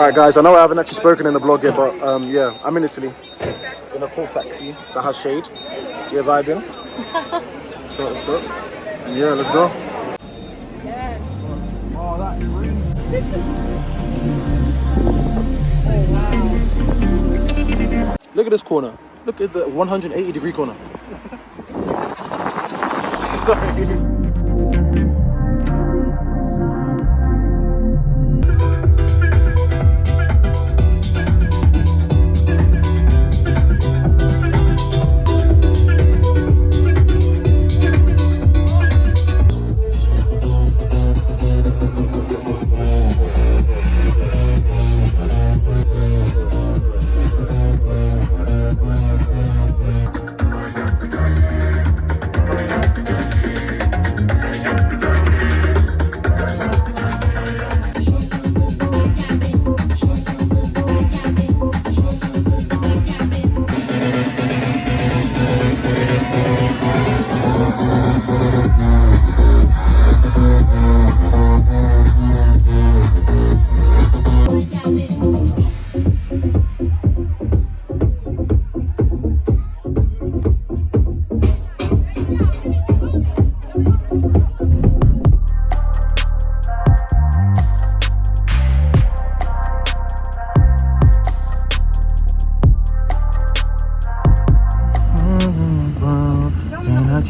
Alright guys, I know I haven't actually spoken in the vlog yet, but yeah, I'm in Italy. In a cool taxi that has shade. Yeah, vibing. What's up? Yeah, let's go. Yes. Oh, that is really... Oh, wow. Look at this corner. Look at the 180-degree corner. Sorry.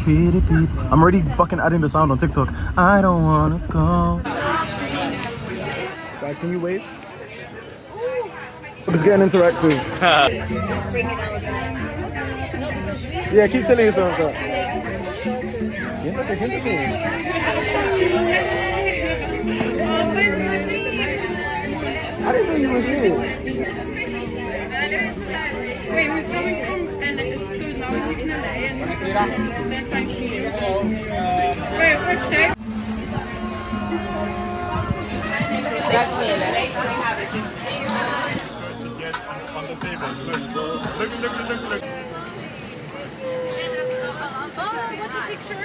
Treated people. I'm already fucking adding the sound on TikTok. I don't wanna go. Guys, can you wave? It's getting interactive. Yeah, keep telling yourself that. Siéntate, siéntate. I didn't know you was here. Wait, who's coming from LA? So now he's in LA and then thank you. Wait, what's that? That's Mele. On the table. Look. Oh, what's a picture?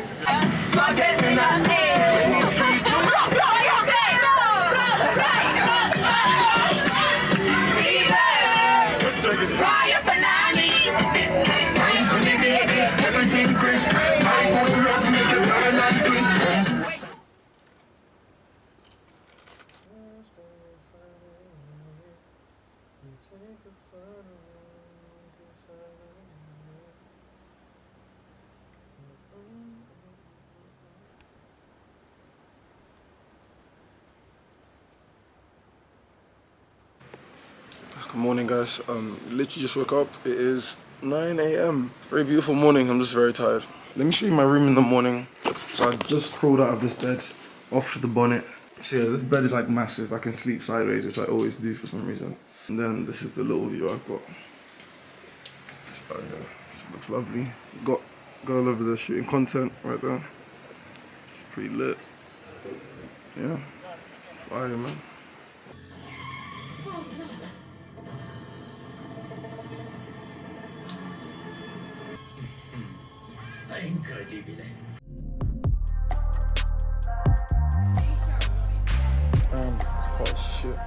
Good morning guys, literally just woke up. It is 9 a.m. Very beautiful morning, I'm just very tired. Let me show you my room in the morning. So I just crawled out of this bed, off to the bonnet. So yeah, this bed is like massive. I can sleep sideways, which I always do for some reason. And then this is the little view I've got. So yeah, it looks lovely. Got girl over there shooting content right there. It's pretty lit. Yeah, fire man. Incredibile. It's hot as shit.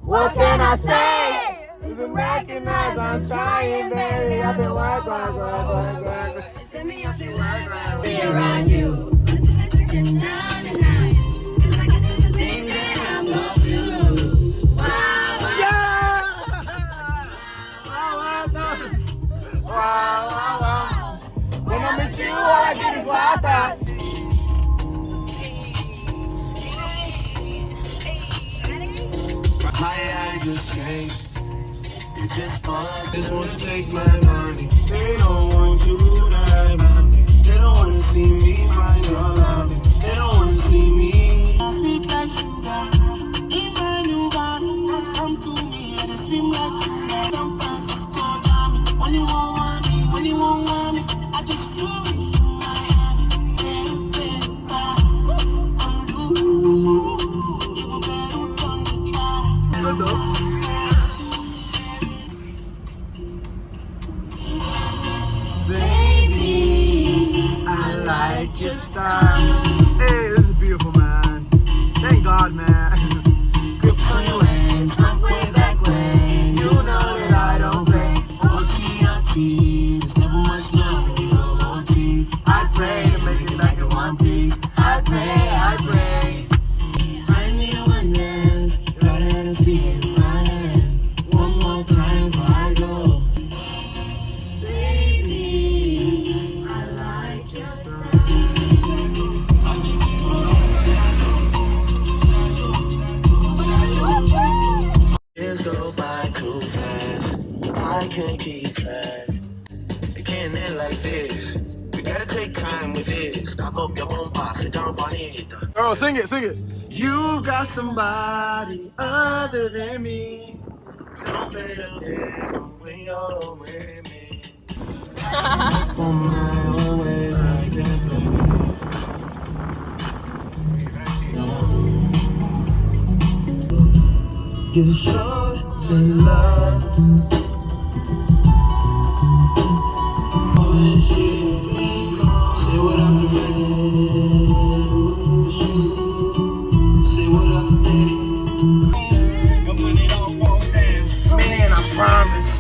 What can I say? You can recognize I'm trying, baby. I've been working. Send me off the work. Be around you. just pause. Just wanna take my money. They don't want you to have nothing. They don't wanna see me find your loving. They don't wanna see me. I sweet like sugar. In my new body. Come to me and it swim like sugar. San Francisco, Miami. When you won't want me, when you won't want me, I just flew into Miami. I'm blue. Baby, I like your style. Hey, this is beautiful, man. Thank God, man. Grips on your legs, from way back when. You know that I don't play. OT, there's never much love when you go OT. I pray to make it back in one piece. I pray. I need a one dance, got a see in my hand. One more time before I go. Baby, I like your style. Years go by too fast. I can't keep track. It can't end like this. We gotta take time with this. Cock up your bumper, sit down on it. Girl, sing it, sing it. You got somebody other than me. Don't play the victim when you're with me. On my own ways, I can't play. You showed me love. Oh, this shit. Say what I'm Say what I'm when it all falls down. Man, I promise,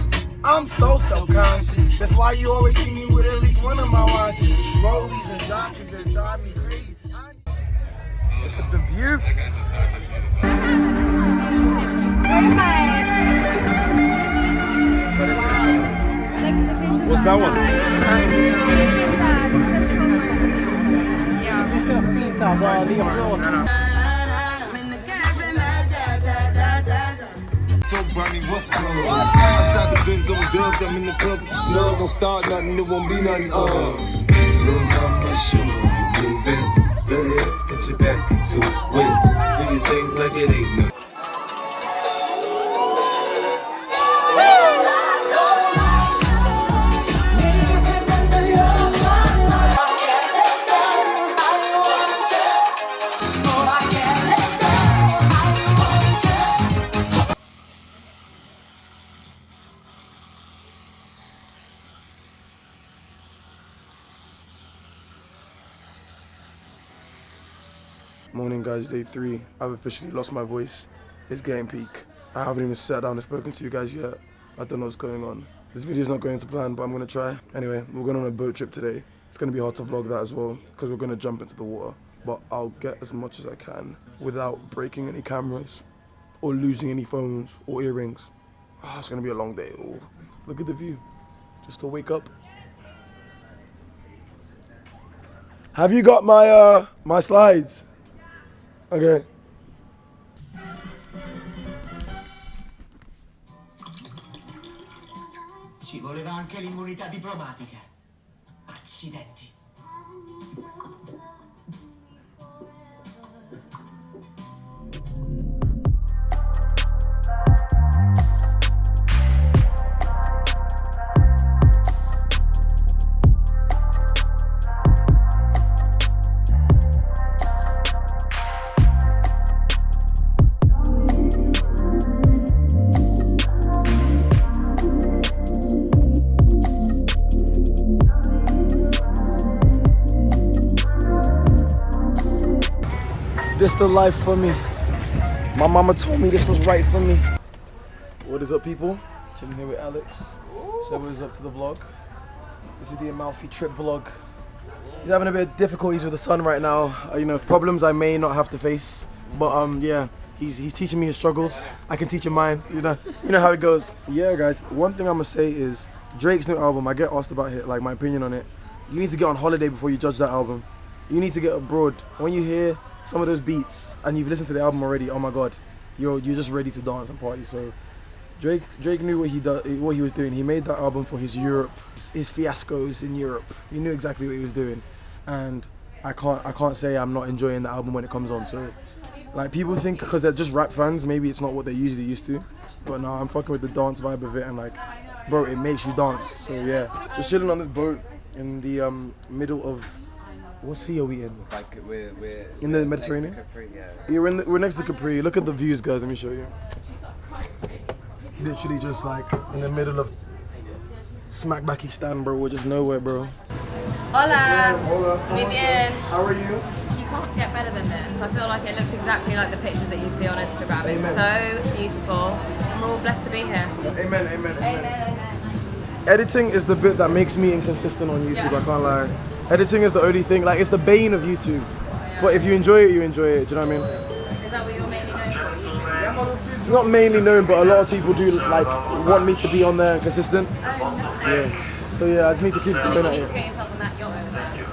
I'm so self-conscious. That's why you always see me with at least one of my watches. Rollies and jockeys that drive me crazy. The view. What's that one? So Bonnie, what's going on? Outside the Benz on dubs, I'm in the club with the snug. Don't start nothing, it won't be nothing. Little mama, show me how you moving. Go ahead, put your back into it. Do your thing like it ain't nothing. Morning guys, day 3. I've officially lost my voice. It's getting peak. I haven't even sat down and spoken to you guys yet. I don't know what's going on. This video's not going to plan, but I'm gonna try. Anyway, we're going on a boat trip today. It's gonna be hard to vlog that as well, because we're gonna jump into the water. But I'll get as much as I can without breaking any cameras or losing any phones or earrings. Oh, it's gonna be a long day. Oh, look at the view. Just to wake up. Have you got my my slides? Okay. Ci voleva anche l'immunità diplomatica. Accidenti. This the life for me. My mama told me this was right for me. What is up, people? Chilling here with Alex. So what is up to the vlog? This is the Amalfi trip vlog. He's having a bit of difficulties with the sun right now. You know, problems I may not have to face. But yeah, he's teaching me his struggles. I can teach him mine. You know how it goes. Yeah, guys. One thing I'm gonna say is Drake's new album. I get asked about it, like my opinion on it. You need to get on holiday before you judge that album. You need to get abroad. When you hear some of those beats and you've listened to the album already, oh my god, you're just ready to dance and party. So Drake knew what he was doing. He made that album for his Europe, his fiascos in Europe. He knew exactly what he was doing, and I can't say I'm not enjoying the album when it comes on. So, like, people think because they're just rap fans, maybe it's not what they're usually used to. But no, I'm fucking with the dance vibe of it, and like, bro, it makes you dance. So yeah, just chilling on this boat in the middle of, what sea are we in? Like we're In the Mediterranean? next to Capri, yeah. Yeah, we're next to Capri. Look at the views, guys. Let me show you. Literally just like in the middle of smack Pakistan, bro. We're just nowhere, bro. Hola. Hola. Muy bien. How are you? You can't get better than this. I feel like it looks exactly like the pictures that you see on Instagram. It's Amen. so beautiful. And we're all blessed to be here. Amen, amen, amen. Editing is the bit that makes me inconsistent on YouTube. I can't lie. Editing is the only thing. Like, it's the bane of YouTube. But if you enjoy it, you enjoy it. Do you know what I mean? Is that what you're mainly known for? YouTube? Not mainly known, but a lot of people do like want me to be on there and consistent. Yeah. So yeah, I just need to keep doing You that. need to Yeah. get yourself on that yacht over there.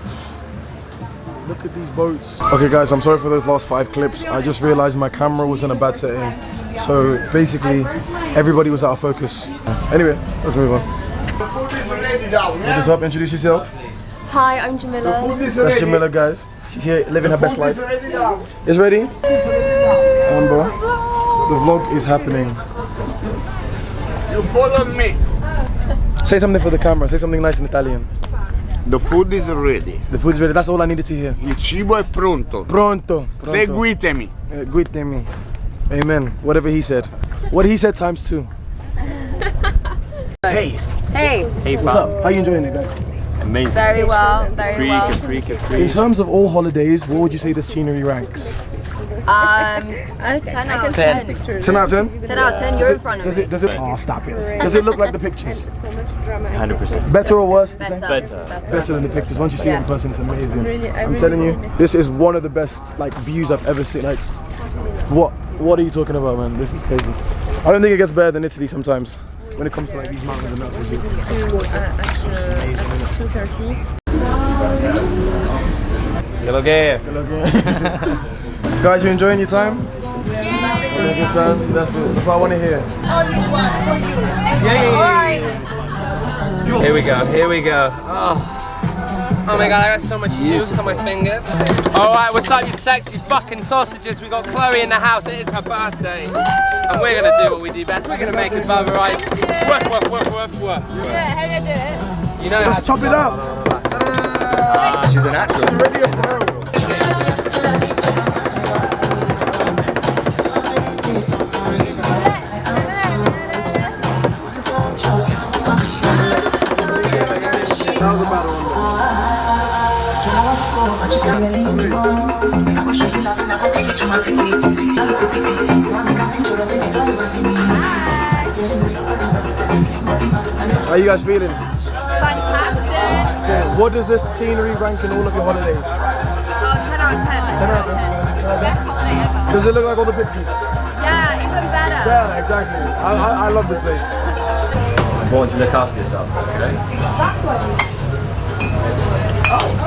Look at these boats. Okay guys, I'm sorry for those last 5 clips. I just realized my camera was in a bad setting. So basically, everybody was out of focus. Anyway, let's move on. What is up? Introduce yourself. Hi, I'm Jamila. That's Jamila, guys. She's here living her best life. It's ready? Bro. The vlog is happening. You follow me. Say something for the camera. Say something nice in Italian. The food is ready. The food is ready. That's all I needed to hear. Il cibo è pronto. Pronto. Seguitemi. Guitemi. Amen. Whatever he said. What he said times 2. Hey. Hey. Hey, What's up? How you enjoying it, guys? Amazing. Very well. Very well. Capri. In terms of all holidays, what would you say the scenery ranks? 10 out of 10. 10 out of 10? 10 out of 10. You're in front of me. Does it? Oh, stop it. Does it look like the pictures? 100%. Better or worse? Better. Than the pictures. Once you see it in person, it's amazing. I'm telling you, this is one of the best like views I've ever seen. Like, what are you talking about, man? This is crazy. I don't think it gets better than Italy sometimes when it comes to like these mountains and mountains. It's just amazing, isn't it? 2:30. Hello, gay. Guys, you enjoying your time? Having a good time? That's it. That's what I want to hear. Here we go. Oh my god, I got so much juice on my fingers. Alright, what's up, you sexy fucking sausages? We got Chloe in the house. It is her birthday. And we're gonna do what we do best. We're gonna make a bubba rice. Woof. Yeah, how do you do it? You know Let's chop it up. she's an actress. She's already a pro. How are you guys feeling? Fantastic. Okay, what does this scenery rank in all of your holidays? Oh, 10 out of 10. Like 10 out of 10. Best holiday ever. Does it look like all the pictures? Yeah, even better. Yeah, exactly. I love this place. It's important to look after yourself, okay?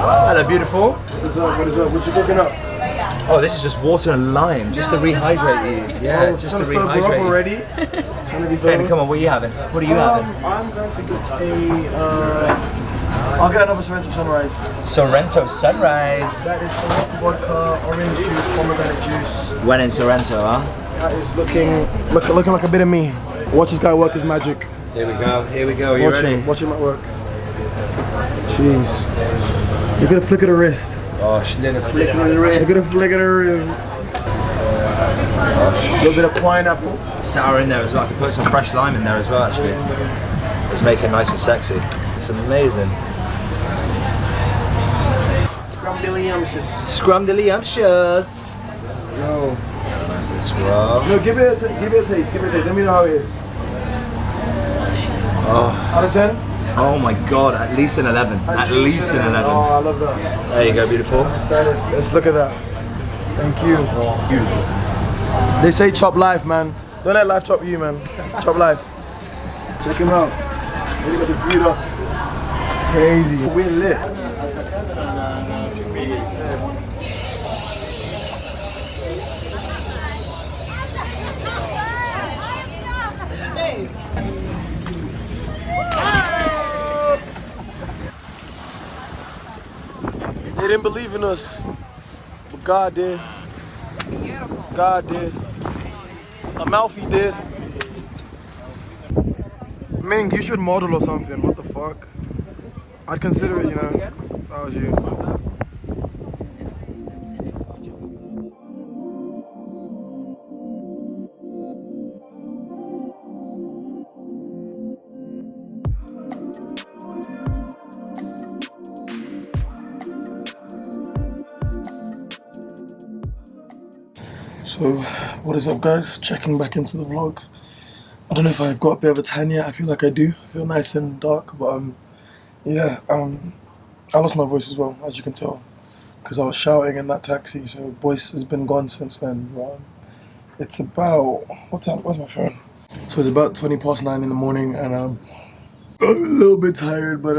Hello, beautiful. What is up? What you cooking up? Oh, this is just water and lime, just to rehydrate you. Yeah, Oh, just trying to to sober up rehydrate you. already? Trying to be sober? Kenny, come on, what are you having? What are you having? I'm going to get I'll get another Sorrento Sunrise. Sorrento Sunrise. That is Ciroc vodka, orange juice, pomegranate juice. When in Sorrento, huh? That is looking like a bit of me. Watch this guy work his magic. Here we go. Are you ready? Watch him at work. Jeez. Look at the flick of the wrist. Oh, she did a flick of the wrist. Look at the flick of the wrist. A little bit of pineapple. Sour in there as well. I can put some fresh lime in there as well, actually. Let's make it nice and sexy. It's amazing. Scrumdiddlyumptious. No. Nice and scrub. No, give it a taste. Let me know how it is. Oh. Out of 10? Oh my god, at least an 11. At least an 11. Oh, I love that. There you go, beautiful. Excited. Let's look at that. Thank you. Beautiful. They say chop life, man. Don't let life chop you, man. Chop life. Check him out. He got the food up. Crazy. We're lit. didn't believe in us, but God did. God did. Amalfi did. Ming, you should model or something. What the fuck? I'd consider it, you know, if I was you. So, what is up, guys? Checking back into the vlog. I don't know if I've got a bit of a tan yet. I feel like I do. I feel nice and dark, but yeah, I lost my voice as well, as you can tell, because I was shouting in that taxi, so voice has been gone since then. It's about, what time, where's my phone? So it's about 9:20 in the morning, and I'm a little bit tired, but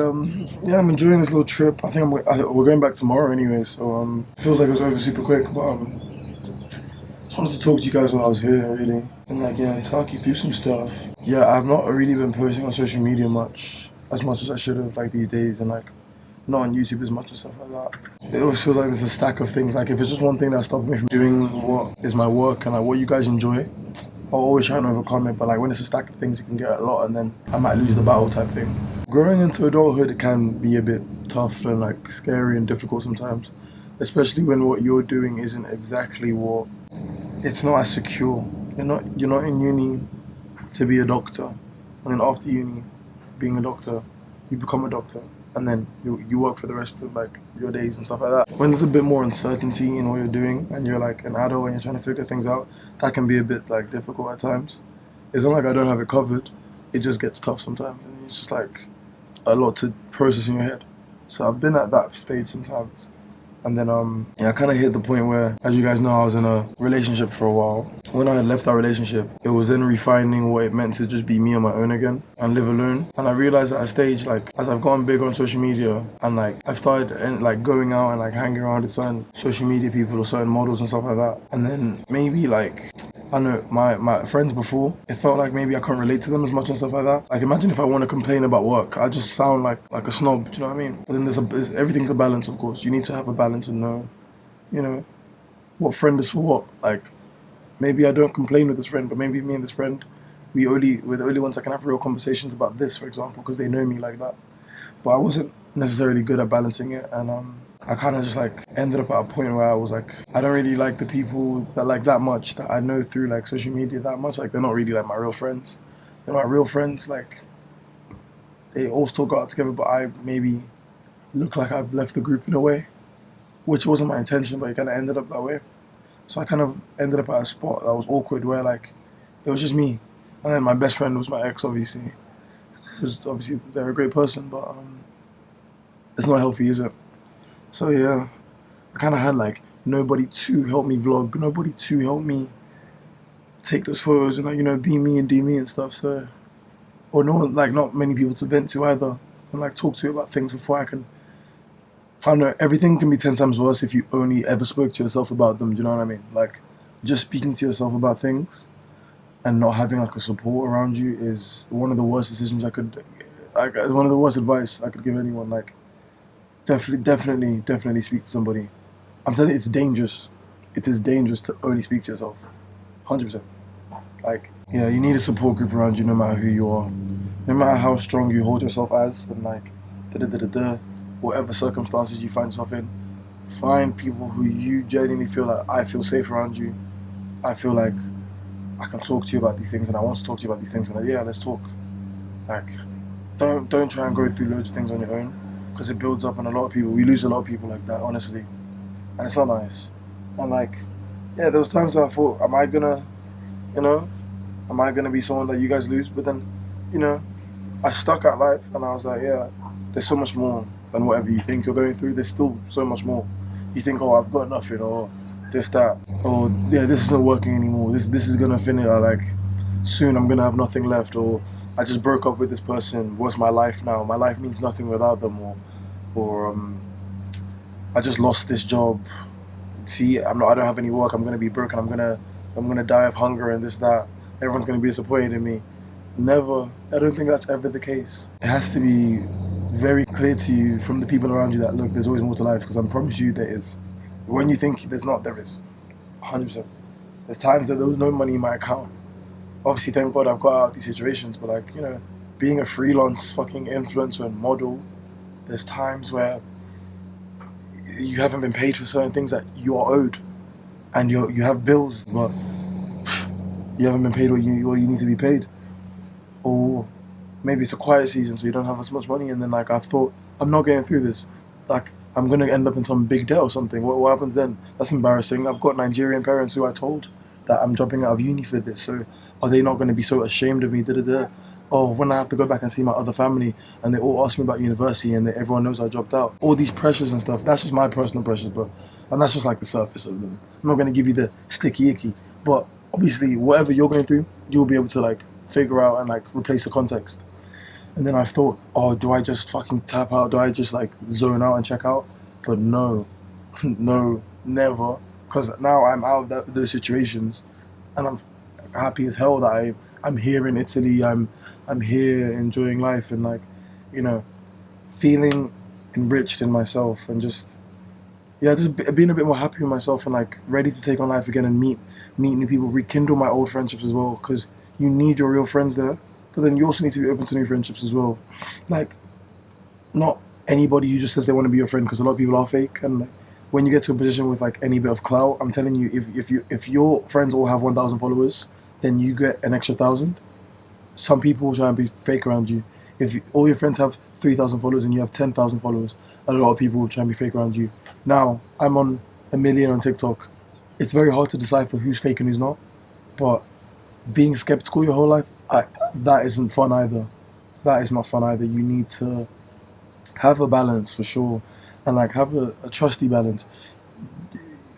yeah, I'm enjoying this little trip. I think we're going back tomorrow anyway, so feels like it was over super quick, but just wanted to talk to you guys while I was here, really, and like, yeah, talk you through some stuff. Yeah, I've not really been posting on social media as much as I should have, like, these days, and like, not on YouTube as much and stuff like that. It always feels like there's a stack of things. Like, if it's just one thing that's stopping me from doing what is my work and like what you guys enjoy, I'll always try and overcome it. But like, when it's a stack of things, it can get a lot, and then I might lose the battle type thing. Growing into adulthood, it can be a bit tough and like scary and difficult sometimes, especially when what you're doing isn't exactly what. It's not as secure. You're not in uni to be a doctor, and then after uni, being a doctor, you become a doctor, and then you work for the rest of like your days and stuff like that. When there's a bit more uncertainty in what you're doing, and you're like an adult and you're trying to figure things out, that can be a bit like difficult at times. It's not like I don't have it covered. It just gets tough sometimes, and it's just like a lot to process in your head. So I've been at that stage sometimes. And then, yeah, I kind of hit the point where, as you guys know, I was in a relationship for a while. When I had left that relationship, it was then refining what it meant to just be me on my own again and live alone. And I realized at a stage, like, as I've gotten bigger on social media and like, I've started like going out and like hanging around with certain social media people or certain models and stuff like that. And then maybe like, I know my friends before, it felt like maybe I can't relate to them as much and stuff like that. Like, imagine if I want to complain about work, I just sound like a snob, do you know what I mean? But then everything's a balance, of course. You need to have a balance and know, you know, what friend is for what. Like, maybe I don't complain with this friend, but maybe me and this friend, we're the only ones that can have real conversations about this, for example, because they know me like that. But I wasn't necessarily good at balancing it, and I kind of just like ended up at a point where I was like, I don't really like the people that like that much, that I know through like social media that much. Like, they're not really like my real friends. They're my real friends. Like, they all still got out together, but I maybe look like I've left the group in a way, which wasn't my intention, but it kind of ended up that way. So I kind of ended up at a spot that was awkward, where like it was just me, and then my best friend was my ex, obviously, because obviously they're a great person, but it's not healthy, is it? So yeah, I kind of had like nobody to help me vlog, nobody to help me take those photos and like, you know, be me and do me and stuff. So, or no one, like, not many people to vent to either, and like talk to about things before I don't know, everything can be 10 times worse if you only ever spoke to yourself about them, do you know what I mean? Like, just speaking to yourself about things and not having like a support around you is one of the worst decisions one of the worst advice I could give anyone. Like, definitely speak to somebody. I'm telling you, it's dangerous. It is dangerous to only speak to yourself. 100%. Like, yeah, you need a support group around you no matter who you are. No matter how strong you hold yourself as, and like, whatever circumstances you find yourself in, find people who you genuinely feel like, I feel safe around you. I feel like I can talk to you about these things, and I want to talk to you about these things, and like, yeah, let's talk. Like, don't try and go through loads of things on your own, because it builds up on a lot of people. We lose a lot of people like that, honestly, and it's not nice. And like, yeah, there was times where I thought, am I gonna be someone that you guys lose? But then, you know, I stuck at life, and I was like, yeah, there's so much more than whatever you think you're going through. There's still so much more. You think, oh, I've got nothing, or this, that, or yeah, this isn't working anymore. This is gonna finish. Like, soon I'm gonna have nothing left, or I just broke up with this person. What's my life now? My life means nothing without them, or I just lost this job. See, I don't have any work. I'm gonna be broke, and I'm gonna die of hunger and this, that. Everyone's gonna be disappointed in me. Never. I don't think that's ever the case. It has to be very clear to you from the people around you that, look, there's always more to life, because I promise you there is. When you think there's not, there is. 100%. There's times that there was no money in my account. Obviously, thank God I've got out of these situations, but like, you know, being a freelance fucking influencer and model, there's times where you haven't been paid for certain things that you are owed, and you have bills, but you haven't been paid what you need to be paid. Or maybe it's a quiet season, so you don't have as much money, and then like I've thought, I'm not getting through this. Like, I'm gonna end up in some big debt or something. What happens then? That's embarrassing. I've got Nigerian parents who I told that I'm dropping out of uni for this, so are they not gonna be so ashamed of me? Oh, when I have to go back and see my other family and they all ask me about university and everyone knows I dropped out. All these pressures and stuff, that's just my personal pressures, and that's just like the surface of them. I'm not gonna give you the sticky icky, but obviously whatever you're going through, you'll be able to like figure out and like replace the context. And then I thought, oh, do I just fucking tap out? Do I just like zone out and check out? But no, no, never. Because now I'm out of those situations and I'm happy as hell that I'm here in Italy. I'm here enjoying life and like, you know, feeling enriched in myself and just being a bit more happy with myself and like ready to take on life again and meet new people, rekindle my old friendships as well, because you need your real friends there, but then you also need to be open to new friendships as well. Like, not anybody who just says they want to be your friend, because a lot of people are fake, and like, when you get to a position with like any bit of clout, I'm telling you, if your friends all have 1,000 followers, then you get an extra 1,000. Some people will try and be fake around you. If all your friends have 3,000 followers and you have 10,000 followers, a lot of people will try and be fake around you. Now, I'm on 1 million on TikTok. It's very hard to decipher who's fake and who's not. But being skeptical your whole life, that isn't fun either. That is not fun either. You need to have a balance for sure, and like have a trusty balance.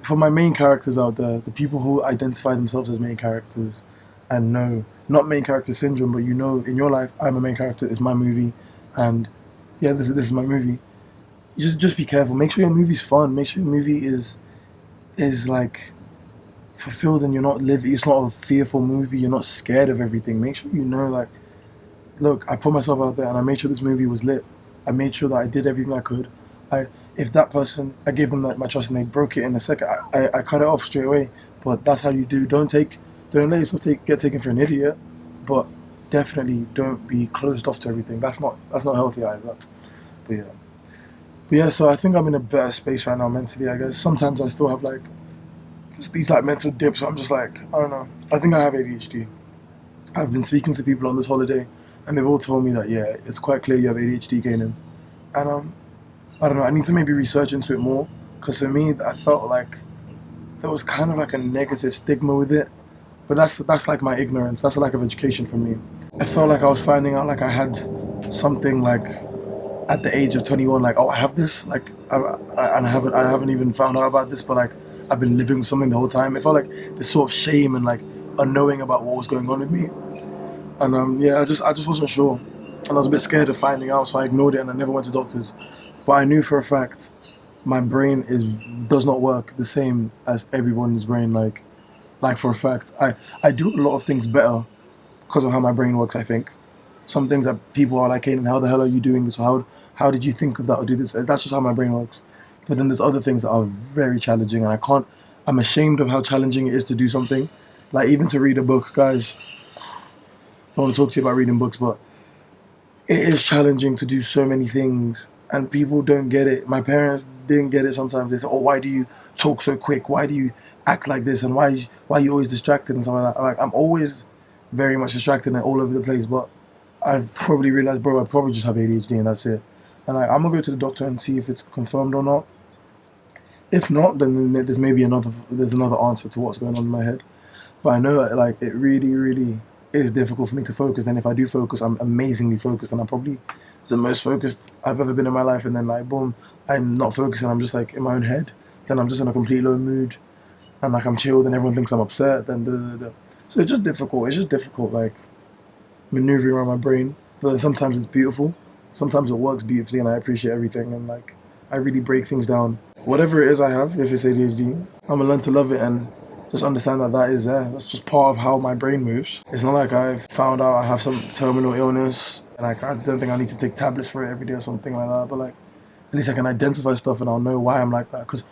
For my main characters out there, the people who identify themselves as main characters, and no, not main character syndrome, but you know, in your life, I'm a main character, it's my movie, and yeah, this is my movie. You just be careful. Make sure your movie's fun. Make sure your movie is like fulfilled, and you're not living. It's not a fearful movie. You're not scared of everything. Make sure you know, like, look, I put myself out there, and I made sure this movie was lit. I made sure that I did everything I could. If that person, I gave them my trust, and they broke it in a second, I cut it off straight away. But that's how you do. Don't let yourself get taken for an idiot, but definitely don't be closed off to everything. That's not healthy either. But yeah, so I think I'm in a better space right now mentally, I guess. Sometimes I still have like just these like mental dips where I'm just like, I don't know. I think I have ADHD. I've been speaking to people on this holiday and they've all told me that, yeah, it's quite clear you have ADHD, Kanan. And I don't know, I need to maybe research into it more, because for me, I felt like there was kind of like a negative stigma with it. But that's like my ignorance. That's a lack of education for me. I felt like I was finding out like I had something like at the age of 21, like, oh, I have this, like, I haven't even found out about this, but like I've been living with something the whole time. It felt like this sort of shame and like unknowing about what was going on with me. And yeah, I just wasn't sure, and I was a bit scared of finding out, so I ignored it and I never went to doctors. But I knew for a fact my brain does not work the same as everyone's brain. Like for a fact, I do a lot of things better because of how my brain works, I think. Some things that people are like, hey, how the hell are you doing this? Or how did you think of that or do this? That's just how my brain works. But then there's other things that are very challenging, and I'm ashamed of how challenging it is to do something. Like even to read a book, guys. I don't want to talk to you about reading books, but it is challenging to do so many things, and people don't get it. My parents didn't get it sometimes. They say, oh, why do you talk so quick? Why do you act like this? And why are you always distracted and stuff like that? Like, I'm always very much distracted and all over the place, but I've probably realized, bro, I probably just have ADHD and that's it. And I'm gonna go to the doctor and see if it's confirmed or not. If not, then there's another answer to what's going on in my head. But I know that like it really, really is difficult for me to focus. And if I do focus, I'm amazingly focused, and I'm probably the most focused I've ever been in my life. And then like boom, I'm not focusing. I'm just like in my own head. Then I'm just in a complete low mood, and like I'm chilled, and everyone thinks I'm upset. Then so it's just difficult. It's just difficult, like maneuvering around my brain. But then sometimes it's beautiful. Sometimes it works beautifully, and I appreciate everything. And like I really break things down. Whatever it is I have, if it's ADHD, I'm gonna learn to love it and just understand that that is there. That's just part of how my brain moves. It's not like I've found out I have some terminal illness and like I don't think I need to take tablets for it every day or something like that. But like, at least I can identify stuff and I'll know why I'm like that. Because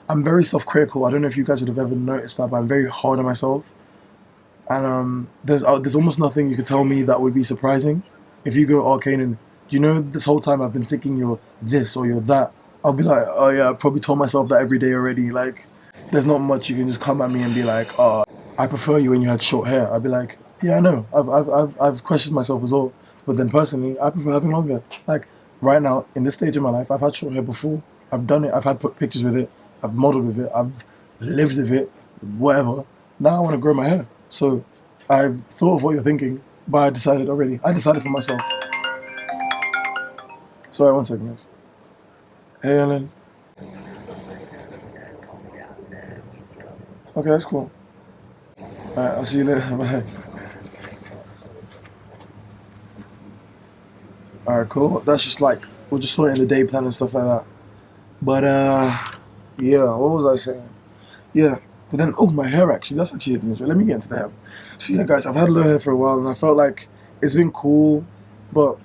I'm very self-critical. I don't know if you guys would have ever noticed that, but I'm very hard on myself. And there's almost nothing you could tell me that would be surprising. If you go, oh, Kanan, you know, this whole time I've been thinking you're this or you're that. I'll be like, oh yeah, I probably told myself that every day already. Like, there's not much you can just come at me and be like, oh, I prefer you when you had short hair. I'd be like, yeah, I know. I've questioned myself as well. But then personally, I prefer having longer. Like, right now, in this stage of my life, I've had short hair before. I've done it. I've had put pictures with it. I've modeled with it. I've lived with it. Whatever. Now I want to grow my hair. So I've thought of what you're thinking, but I decided already. I decided for myself. Sorry, 1 second, guys. Hey, Ellen. Okay, that's cool. Alright, I'll see you later. Bye. Alright, cool. That's just like, we're just sorting the day plan and stuff like that. But, yeah, what was I saying? Yeah, but then, oh, my hair actually, that's actually it. Let me get into the hair. So, yeah, guys, I've had low hair for a while and I felt like it's been cool, but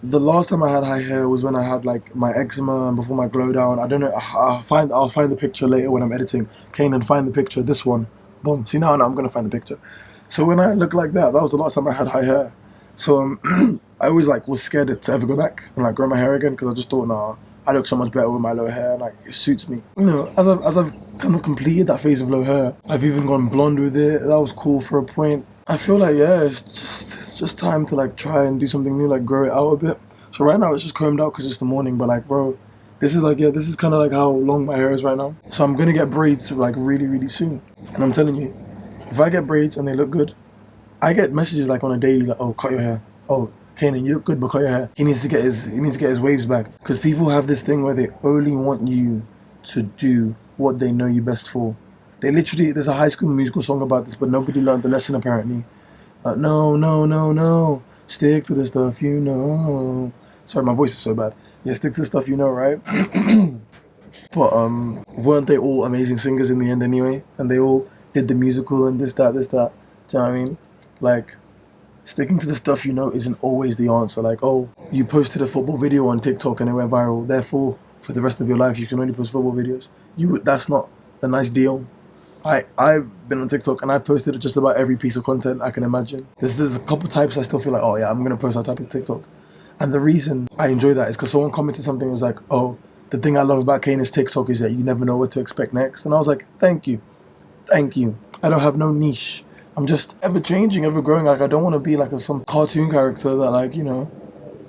the last time I had high hair was when I had like my eczema and before my glow down. I don't know. I'll find the picture later when I'm editing. Kanan, find the picture. This one. Boom. See now I'm gonna find the picture. So when I looked like that, that was the last time I had high hair. So I always like was scared to ever go back and like grow my hair again because I just thought, nah, I look so much better with my low hair. And, like, it suits me. You know, as I've kind of completed that phase of low hair, I've even gone blonde with it. That was cool for a point. I feel like, yeah, it's just time to like try and do something new, like grow it out a bit. So right now it's just combed out because it's the morning, but like, bro, this is like, yeah, this is kind of like how long my hair is right now. So I'm gonna get braids like really, really soon. And I'm telling you, if I get braids and they look good, I get messages like on a daily, like, oh, cut your hair. Oh, Kanan, you look good, but cut your hair. He needs to get his waves back. Because people have this thing where they only want you to do what they know you best for. They literally, there's a High School Musical song about this, but nobody learned the lesson apparently. No, stick to the stuff you know. Sorry, my voice is so bad. Yeah, stick to the stuff you know, right? But weren't they all amazing singers in the end anyway? And they all did the musical and this, that. Do you know what I mean? Like, sticking to the stuff you know isn't always the answer. Like, oh, you posted a football video on TikTok and it went viral. Therefore, for the rest of your life, you can only post football videos. That's not a nice deal. I've been on TikTok and I've posted just about every piece of content I can imagine. There's a couple types I still feel like, oh yeah, I'm going to post that type of TikTok. And the reason I enjoy that is because someone commented something that was like, oh, the thing I love about Kanan's TikTok is that you never know what to expect next. And I was like, thank you. I don't have no niche. I'm just ever changing, ever growing. Like, I don't want to be like some cartoon character that, like, you know,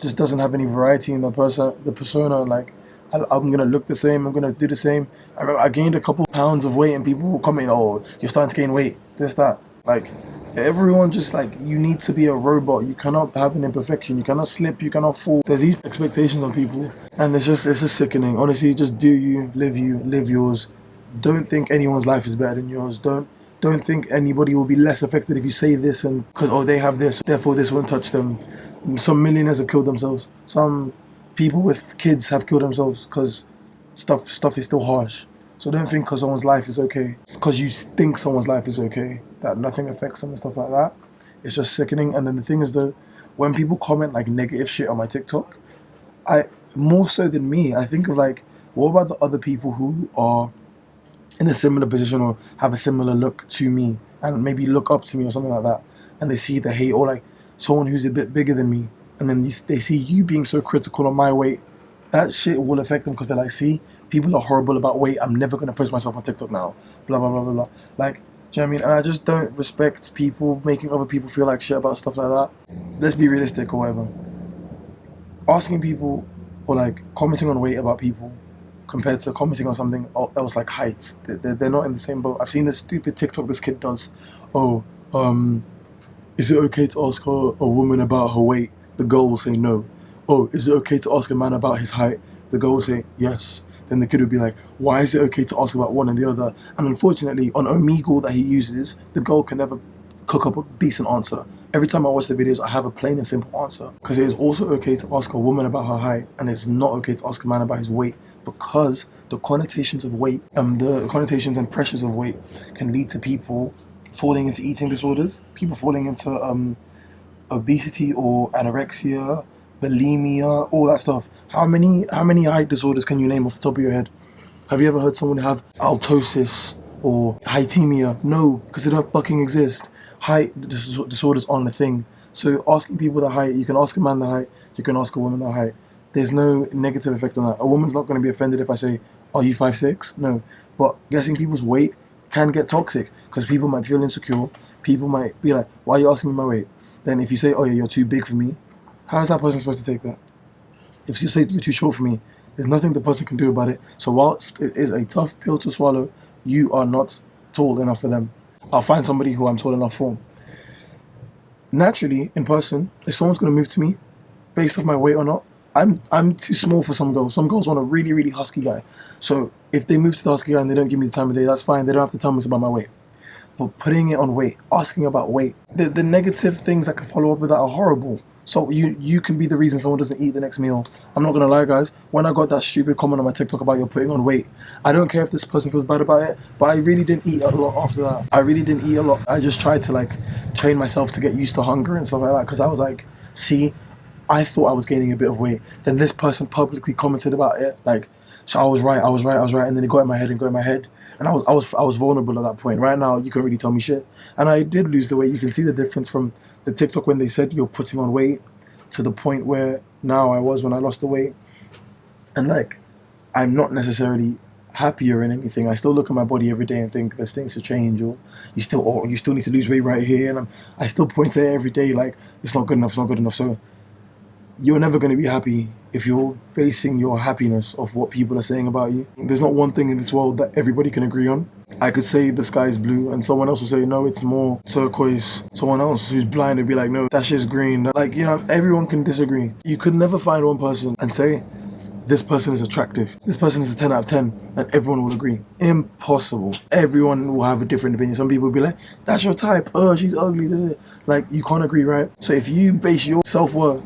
just doesn't have any variety in the persona. Like, I'm going to look the same. I'm going to do the same. I remember I gained a couple pounds of weight and people were commenting, oh, you're starting to gain weight, this, that. Like, everyone just like, you need to be a robot. You cannot have an imperfection. You cannot slip. You cannot fall. There's these expectations on people and it's just sickening. Honestly, just do you, live yours. Don't think anyone's life is better than yours. Don't think anybody will be less affected if you say this and because, oh, they have this, therefore this won't touch them. Some millionaires have killed themselves. Some people with kids have killed themselves because stuff is still harsh. So don't think because someone's life is okay, it's because you think someone's life is okay, that nothing affects them and stuff like that. It's just sickening. And then the thing is though, when people comment like negative shit on my TikTok, more so than me, I think of like, what about the other people who are in a similar position or have a similar look to me and maybe look up to me or something like that, and they see the hate, or like someone who's a bit bigger than me, and then they see you being so critical on my weight, that shit will affect them because they're like, see, people are horrible about weight, I'm never going to post myself on TikTok now, blah, blah, blah, blah, blah. Like, do you know what I mean? And I just don't respect people making other people feel like shit about stuff like that. Let's be realistic or whatever. Asking people or like commenting on weight about people compared to commenting on something else like heights, they're not in the same boat. I've seen this stupid TikTok this kid does. Oh, is it okay to ask a woman about her weight? The girl will say no. Oh, is it okay to ask a man about his height? The girl will say yes. Then the kid would be like, why is it okay to ask about one and the other? And unfortunately, on Omegle that he uses, the girl can never cook up a decent answer. Every time I watch the videos, I have a plain and simple answer. Because it is also okay to ask a woman about her height, and it's not okay to ask a man about his weight, because the connotations of weight, the connotations and pressures of weight can lead to people falling into eating disorders, people falling into obesity or anorexia, bulimia, all that stuff. How many height disorders can you name off the top of your head? Have you ever heard someone have haltosis or heightemia? No, because they don't fucking exist. Height disorders aren't a thing. So asking people the height, you can ask a man the height, you can ask a woman the height. There's no negative effect on that. A woman's not going to be offended if I say, are you 5'6"? No. But guessing people's weight can get toxic because people might feel insecure. People might be like, why are you asking me my weight? Then if you say, oh yeah, you're too big for me, how is that person supposed to take that? If you say you're too short for me, there's nothing the person can do about it. So whilst it is a tough pill to swallow, you are not tall enough for them. I'll find somebody who I'm tall enough for. Naturally, in person, if someone's going to move to me based off my weight or not, I'm too small for some girls. Some girls want a really, really husky guy. So if they move to the husky guy and they don't give me the time of day, that's fine. They don't have to tell me about my weight. But putting it on weight, asking about weight, the negative things that can follow up with that are horrible. So you can be the reason someone doesn't eat the next meal. I'm not gonna lie, guys. When I got that stupid comment on my TikTok about you're putting on weight, I don't care if this person feels bad about it, but I really didn't eat a lot after that. I really didn't eat a lot. I just tried to like train myself to get used to hunger and stuff like that, because I was like, see, I thought I was gaining a bit of weight. Then this person publicly commented about it, like, so I was right, and then it got in my head, and I was vulnerable at that point. Right now, you can't really tell me shit. And I did lose the weight. You can see the difference from the TikTok when they said you're putting on weight to the point where now I was when I lost the weight. And like, I'm not necessarily happier in anything. I still look at my body every day and think there's things to change, or you still need to lose weight right here. And I still point to it every day like, it's not good enough. So you're never going to be happy if you're basing your happiness off what people are saying about you. There's not one thing in this world that everybody can agree on. I could say the sky is blue and someone else will say, no, it's more turquoise. Someone else who's blind would be like, no, that shit's green. Like, you know, everyone can disagree. You could never find one person and say, this person is attractive, this person is a 10 out of 10, and everyone will agree. Impossible. Everyone will have a different opinion. Some people will be like, that's your type, oh, she's ugly. Like, you can't agree, right? So if you base your self-worth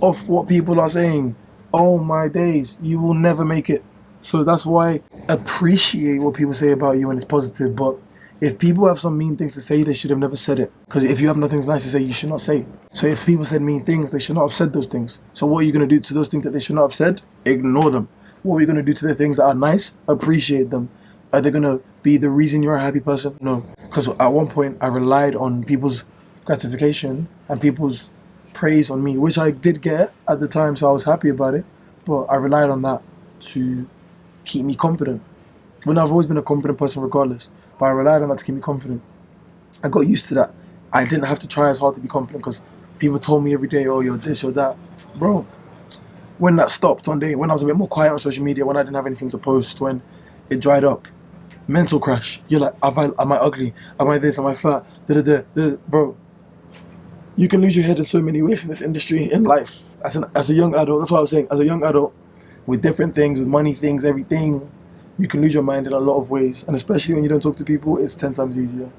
off what people are saying, oh my days, you will never make it. So that's why appreciate what people say about you when it's positive. But if people have some mean things to say, they should have never said it. Because if you have nothing nice to say, you should not say it. So if people said mean things, they should not have said those things. So what are you going to do to those things that they should not have said? Ignore them. What are you going to do to the things that are nice? Appreciate them. Are they going to be the reason you're a happy person? No. Because at one point, I relied on people's gratification and people's praise on me, which I did get at the time, so I was happy about it. But I relied on that to keep me confident. When I've always been a confident person regardless, but I relied on that to keep me confident. I got used to that. I didn't have to try as hard to be confident because people told me every day, oh, you're this, you're that. Bro, when that stopped one day, when I was a bit more quiet on social media, when I didn't have anything to post, when it dried up, mental crash. You're like, am I ugly? Am I this? Am I fat? Bro, you can lose your head in so many ways in this industry, in life. As a young adult, that's what I was saying, as a young adult, with different things, with money things, everything, you can lose your mind in a lot of ways. And especially when you don't talk to people, it's 10 times easier.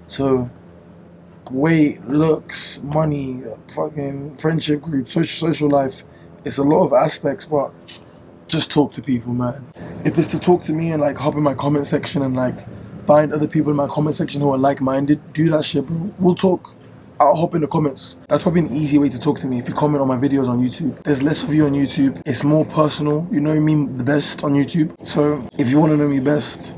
So, weight, looks, money, fucking friendship group, social life, it's a lot of aspects, but just talk to people, man. If it's to talk to me and like hop in my comment section and like find other people in my comment section who are like-minded, do that shit, bro. We'll talk. I'll hop in the comments. That's probably an easy way to talk to me if you comment on my videos on YouTube. There's less of you on YouTube. It's more personal. You know me the best on YouTube. So if you want to know me best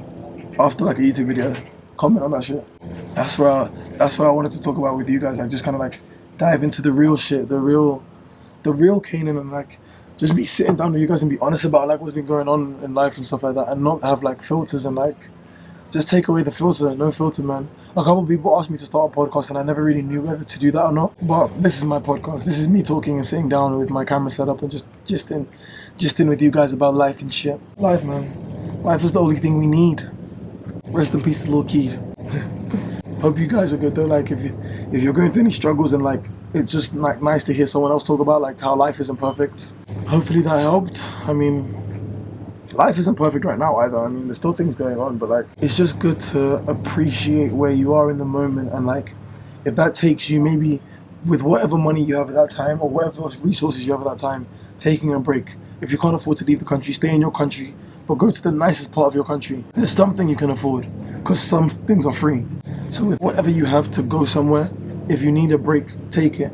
after like a YouTube video, comment on that shit. That's what I wanted to talk about with you guys. Like just kind of like dive into the real shit, the real Kanan, and like just be sitting down with you guys and be honest about like what's been going on in life and stuff like that, and not have like filters and like just take away the filter. No filter, man. A couple of people asked me to start a podcast and I never really knew whether to do that or not. But this is my podcast. This is me talking and sitting down with my camera set up and just in with you guys about life and shit. Life, man. Life is the only thing we need. Rest in peace to Lil Keed. Hope you guys are good though. Like if you're going through any struggles and like it's just like nice to hear someone else talk about like how life isn't perfect. Hopefully that helped. I mean, life isn't perfect right now either. I mean, there's still things going on, but like it's just good to appreciate where you are in the moment, and like if that takes you maybe with whatever money you have at that time or whatever resources you have at that time, taking a break. If you can't afford to leave the country, stay in your country, but go to the nicest part of your country. There's something you can afford, because some things are free. So with whatever you have to go somewhere, if you need a break, take it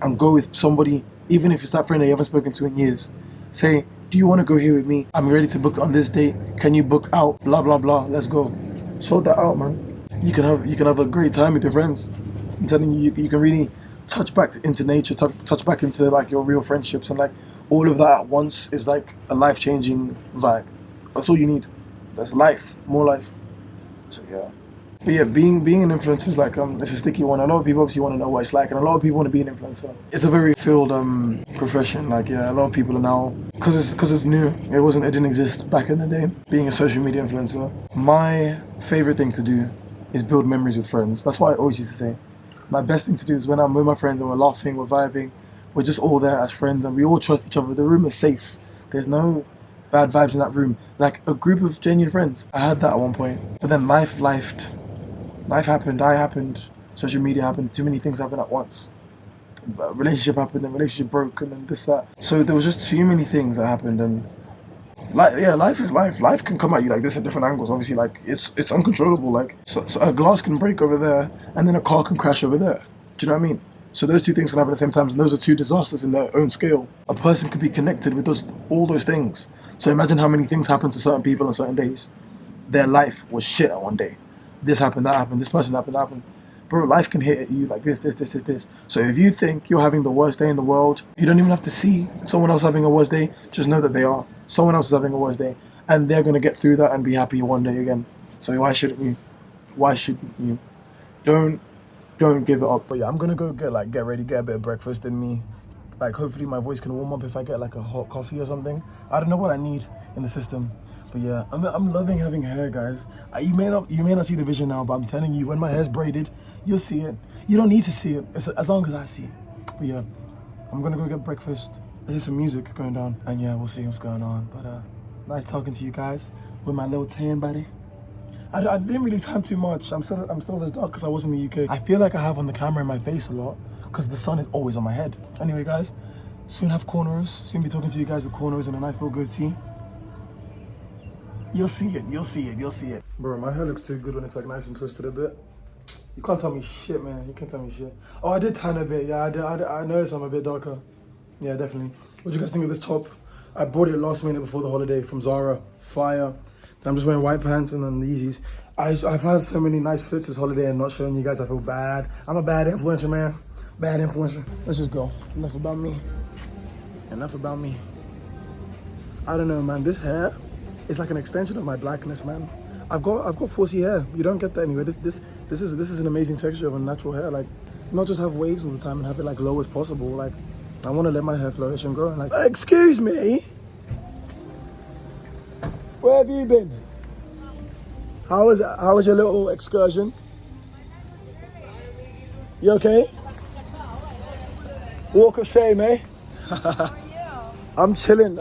and go with somebody, even if it's that friend that you haven't spoken to in years. Say, do you want to go here with me? I'm ready to book on this date. Can you book out? Blah, blah, blah. Let's go. Sort that out, man. You can have a great time with your friends. I'm telling you, you can really touch back into nature, touch back into like your real friendships, and like all of that at once is like a life-changing vibe. That's all you need. That's life, more life. So yeah. But yeah, being an influencer is like it's a sticky one. A lot of people obviously want to know what it's like, and a lot of people want to be an influencer. It's a very filled profession. Like yeah, a lot of people are now, because it's new. It didn't exist back in the day. Being a social media influencer, my favorite thing to do is build memories with friends. That's what I always used to say. My best thing to do is when I'm with my friends and we're laughing, we're vibing, we're just all there as friends, and we all trust each other. The room is safe. There's no bad vibes in that room. Like a group of genuine friends. I had that at one point, but then life happened, I happened, social media happened, too many things happened at once. A relationship happened, then relationship broke, and then this, that. So there was just too many things that happened, and life is life. Life can come at you like this at different angles. Obviously, like it's uncontrollable. Like so a glass can break over there, and then a car can crash over there. Do you know what I mean? So those two things can happen at the same time, and those are two disasters in their own scale. A person could be connected with all those things. So imagine how many things happen to certain people on certain days. Their life was shit at one day. This happened, that happened, this person happened, that happened. Bro, life can hit at you like this. So if you think you're having the worst day in the world, you don't even have to see someone else having a worst day. Just know that they are. Someone else is having a worst day, and they're going to get through that and be happy one day again. So why shouldn't you? Why shouldn't you? Don't give it up. But yeah, I'm going to go get ready, get a bit of breakfast in me. Like hopefully my voice can warm up if I get like a hot coffee or something. I don't know what I need in the system. But yeah, I'm loving having hair, guys. You may not see the vision now, but I'm telling you, when my hair's braided, you'll see it. You don't need to see it, as long as I see it. But yeah, I'm gonna go get breakfast. There's some music going down, and yeah, we'll see what's going on. But nice talking to you guys with my little tan buddy. I didn't really tan too much. I'm still as dark because I was in the UK. I feel like I have on the camera in my face a lot because the sun is always on my head. Anyway, guys, soon have cornrows. Soon be talking to you guys with cornrows and a nice little goatee. You'll see it. Bro, my hair looks too good when it's like nice and twisted a bit. You can't tell me shit, man. You can't tell me shit. Oh, I did tan a bit. Yeah, I noticed I'm a bit darker. Yeah, definitely. What do you guys think of this top? I bought it last minute before the holiday from Zara. Fire. Then I'm just wearing white pants and then the Yeezys. I've had so many nice fits this holiday and not showing you guys. I feel bad. I'm a bad influencer, man. Bad influencer. Let's just go. Enough about me. I don't know, man. This hair, it's like an extension of my blackness, man. I've got 4C hair. You don't get that anywhere. This is an amazing texture of a natural hair. Like, not just have waves all the time and have it like low as possible. Like, I want to let my hair flourish and grow. And like, excuse me, where have you been? How was your little excursion? You okay? Walk of shame, eh? I'm chilling.